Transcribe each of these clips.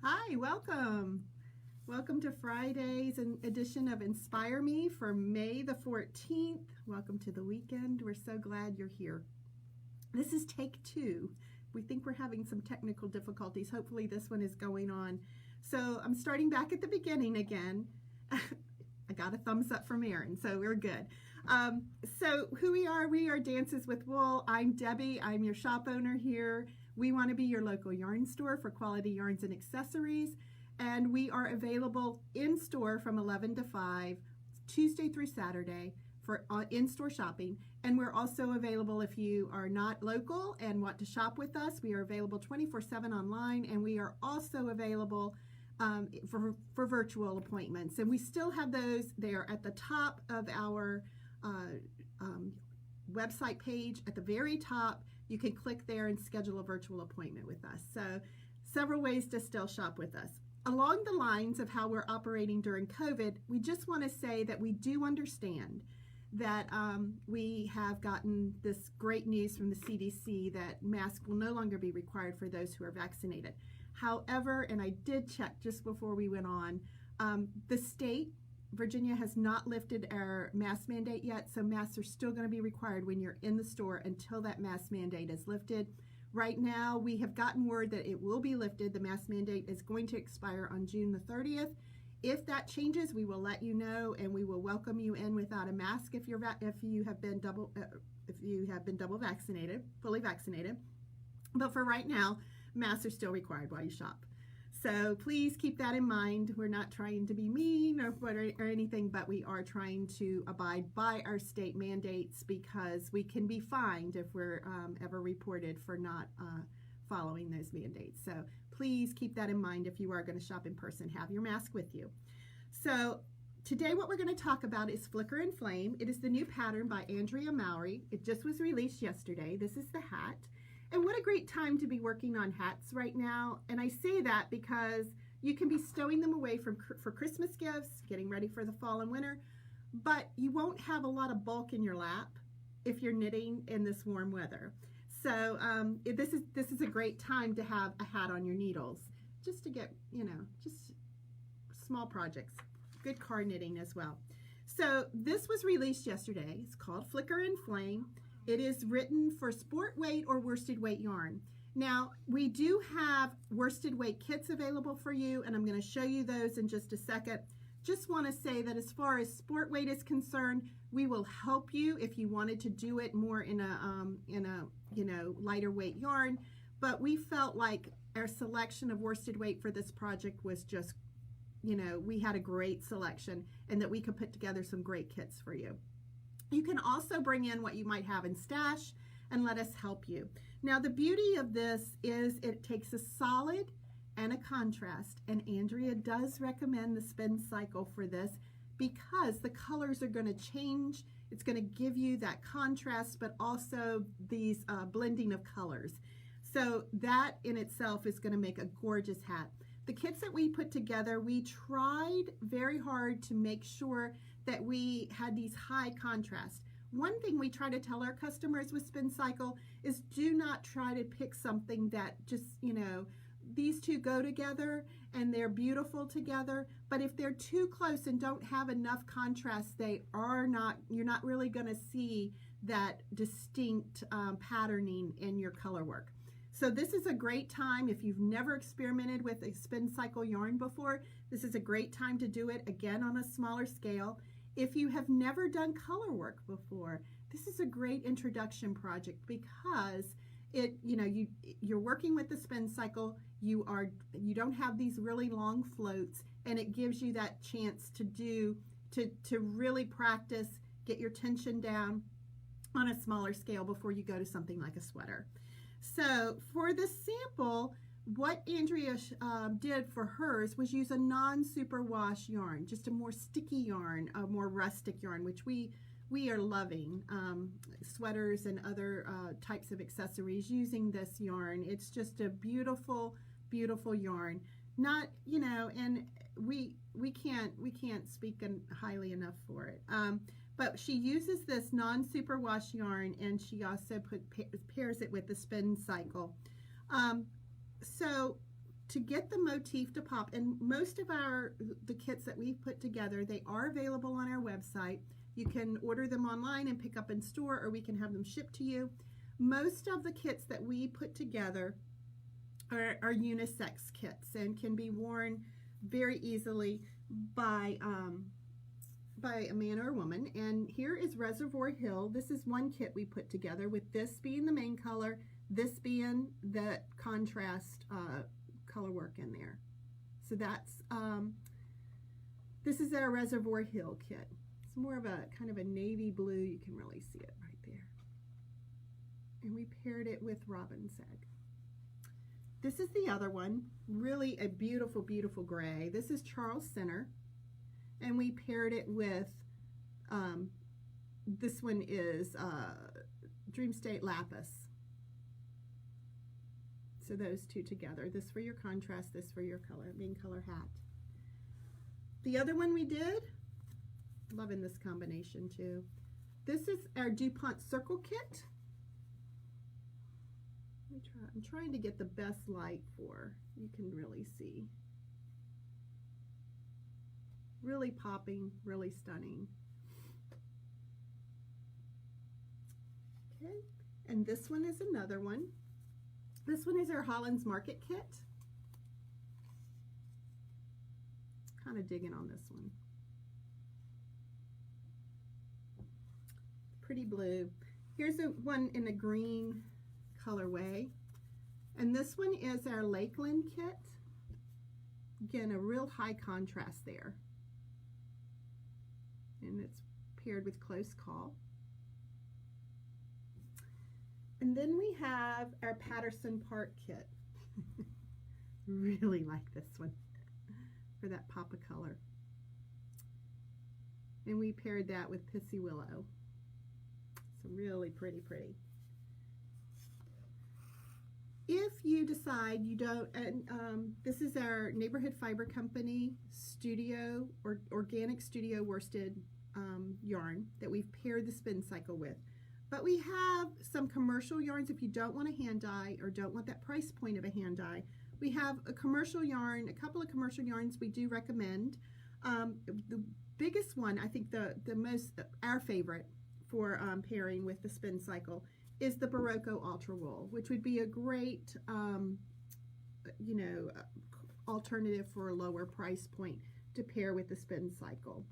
Hi, welcome. Welcome to Friday's edition of Inspire Me for May the 14th. Welcome to the weekend. We're so glad you're here. This is take two. We think we're having some technical difficulties. Hopefully, this one is going on. So, I'm starting back at the beginning again. I got a thumbs up from Erin, so we're good. So, who we are Dances with Wool. I'm Debbie. I'm your shop owner here. We want to be your local yarn store for quality yarns and accessories. And we are available in store from 11 to 5, Tuesday through Saturday for in-store shopping. And we're also available if you are not local and want to shop with us. We are available 24/7 online, and we are also available for virtual appointments. And we still have those. They are at the top of our website page. At the very top, you can click there and schedule a virtual appointment with us. So several ways to still shop with us. Along the lines of how we're operating during COVID, we just want to say that we do understand that we have gotten this great news from the CDC that masks will no longer be required for those who are vaccinated. However, and I did check just before we went on, the state, Virginia, has not lifted our mask mandate yet, so masks are still going to be required when you're in the store until that mask mandate is lifted. Right now, we have gotten word that it will be lifted. The mask mandate is going to expire on June the 30th. If that changes, we will let you know, and we will welcome you in without a mask if you have been double vaccinated, fully vaccinated. But for right now, masks are still required while you shop. So please keep that in mind. We're not trying to be mean or anything, but we are trying to abide by our state mandates because we can be fined if we're ever reported for not following those mandates. So please keep that in mind if you are going to shop in person. Have your mask with you. So today what we're going to talk about is Flicker and Flame. It is the new pattern by Andrea Mowry. It just was released yesterday. This is the hat. And what a great time to be working on hats right now. And I say that because you can be stowing them away for Christmas gifts, getting ready for the fall and winter, but you won't have a lot of bulk in your lap if you're knitting in this warm weather. So this is a great time to have a hat on your needles, just to get, just small projects. Good card knitting as well. So this was released yesterday. It's called Flicker and Flame. It is written for sport weight or worsted weight yarn. Now, we do have worsted weight kits available for you, and I'm going to show you those in just a second. Just want to say that as far as sport weight is concerned, we will help you if you wanted to do it more in a lighter weight yarn. But we felt like our selection of worsted weight for this project was just, we had a great selection, and that we could put together some great kits for you. You can also bring in what you might have in stash and let us help you. Now, the beauty of this is it takes a solid and a contrast, and Andrea does recommend the spin cycle for this because the colors are going to change. It's going to give you that contrast, but also these blending of colors. So that in itself is going to make a gorgeous hat. The kits that we put together, we tried very hard to make sure that we had these high contrast. One thing we try to tell our customers with Spin Cycle is do not try to pick something that just, these two go together and they're beautiful together, but if they're too close and don't have enough contrast, you're not really going to see that distinct patterning in your color work. So this is a great time. If you've never experimented with a Spin Cycle yarn before, this is a great time to do it, again, on a smaller scale. If you have never done color work before, this is a great introduction project because you're working with the Spin Cycle. You don't have these really long floats, and it gives you that chance to really practice, get your tension down on a smaller scale before you go to something like a sweater. So for the sample, what Andrea did for hers was use a non-superwash yarn, just a more sticky yarn, a more rustic yarn, which we are loving. Sweaters and other types of accessories using this yarn. It's just a beautiful, beautiful yarn. Not, and we can't speak highly enough for it. But she uses this non-superwash yarn, and she also pairs it with the Spin Cycle. So to get the motif to pop, and most of the kits that we've put together, they are available on our website. You can order them online and pick up in store, or we can have them shipped to you. Most of the kits that we put together are unisex kits and can be worn very easily by a man or a woman. And here is Reservoir Hill. This is one kit we put together, with this being the main color, this being the contrast color work in there. So that's this is our Reservoir Hill kit. It's more of a kind of a navy blue. You can really see it right there. And we paired it with robin's egg. This is the other one, really a beautiful, beautiful gray. This is Charles Center, and we paired it with, this one is Dream State Lapis. So those two together, this for your contrast, this for your color, main color hat. The other one we did, loving this combination too. This is our DuPont Circle Kit. I'm trying to get the best light for, you can really see. Really popping, really stunning. Okay, and this one is another one. This one is our Holland's Market kit. Kind of digging on this one. Pretty blue. Here's a one in a green colorway. And this one is our Lakeland kit. Again, a real high contrast there. And it's paired with Close Call. And then we have our Patterson Park kit. Really like this one for that pop of color. And we paired that with Pissy Willow. It's really pretty, pretty. If you decide you don't, and this is our Neighborhood Fiber Company studio or organic studio worsted yarn that we've paired the spin cycle with. But we have some commercial yarns if you don't want a hand dye or don't want that price point of a hand dye. We have a commercial yarn, a couple of commercial yarns we do recommend. The biggest one, I think our favorite for pairing with the spin cycle is the Barocco Ultra Wool, which would be a great, alternative for a lower price point to pair with the spin cycle.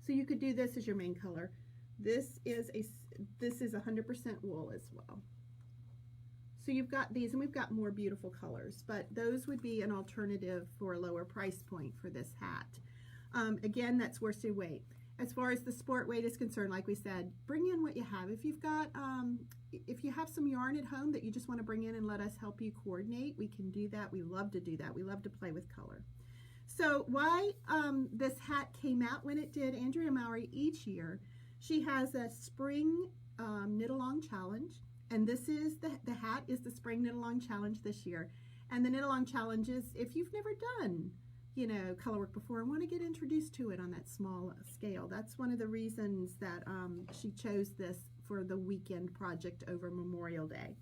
So you could do this as your main color. This is 100% wool as well. So you've got these, and we've got more beautiful colors, but those would be an alternative for a lower price point for this hat. Again, that's worsted weight. As far as the sport weight is concerned, like we said, bring in what you have. If you've got, if you have some yarn at home that you just want to bring in and let us help you coordinate, we can do that. We love to do that. We love to play with color. So why this hat came out when it did, Andrea Mowry each year, she has a spring knit-along challenge, and this is the hat is the spring knit-along challenge this year. And the knit-along challenge is if you've never done color work before and want to get introduced to it on that small scale. That's one of the reasons that she chose this for the weekend project over Memorial Day.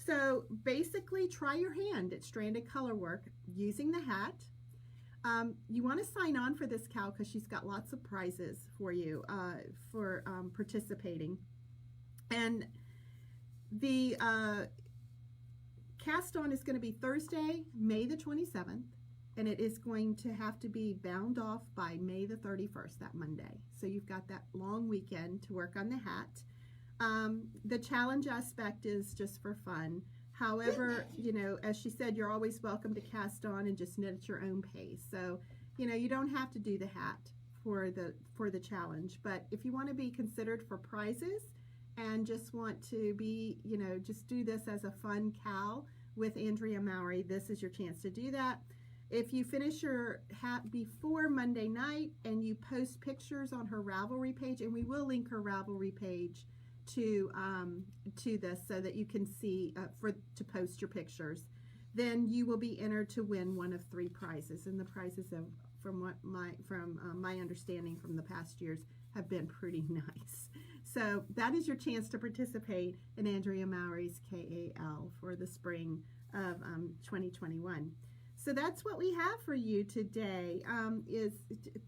So basically, try your hand at stranded color work using the hat. You want to sign on for this Cal because she's got lots of prizes for you for participating. And the cast on is going to be Thursday, May the 27th. And it is going to have to be bound off by May the 31st, that Monday. So you've got that long weekend to work on the hat. The challenge aspect is just for fun. However, as she said, you're always welcome to cast on and just knit at your own pace. So, you don't have to do the hat for the challenge. But if you want to be considered for prizes and just want to be, just do this as a fun Cal with Andrea Mowry, this is your chance to do that. If you finish your hat before Monday night and you post pictures on her Ravelry page, and we will link her Ravelry page to this so that you can see to post your pictures, then you will be entered to win one of 3 prizes. And the prizes from my understanding from the past years have been pretty nice. So that is your chance to participate in Andrea Mowry's KAL for the spring of 2021. So that's what we have for you today. Is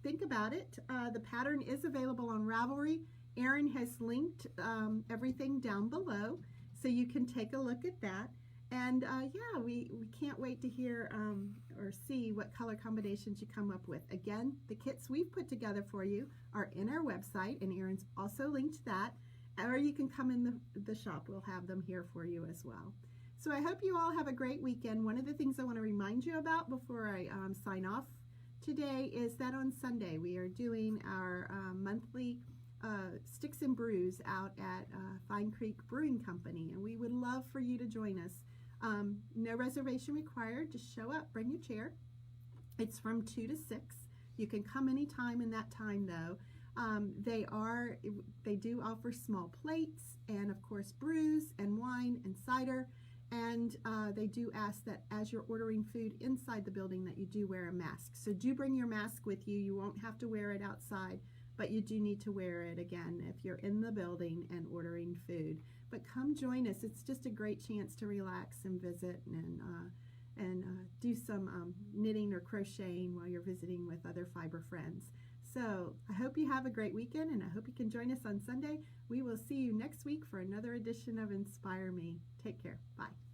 think about it. The pattern is available on Ravelry. Erin has linked everything down below, so you can take a look at that. And yeah, we can't wait to hear or see what color combinations you come up with. Again, the kits we've put together for you are in our website, and Erin's also linked that. Or you can come in the shop. We'll have them here for you as well. So I hope you all have a great weekend. One of the things I want to remind you about before I sign off today is that on Sunday we are doing our monthly Sticks and Brews out at Fine Creek Brewing Company, and we would love for you to join us. No reservation required. Just show up, bring your chair. It's from 2 to 6. You can come anytime in that time, though. They do offer small plates and, of course, brews and wine and cider. And they do ask that as you're ordering food inside the building that you do wear a mask. So do bring your mask with you. You won't have to wear it outside, but you do need to wear it again if you're in the building and ordering food. But come join us. It's just a great chance to relax and visit and do some knitting or crocheting while you're visiting with other fiber friends. So I hope you have a great weekend, and I hope you can join us on Sunday. We will see you next week for another edition of Inspire Me. Take care. Bye.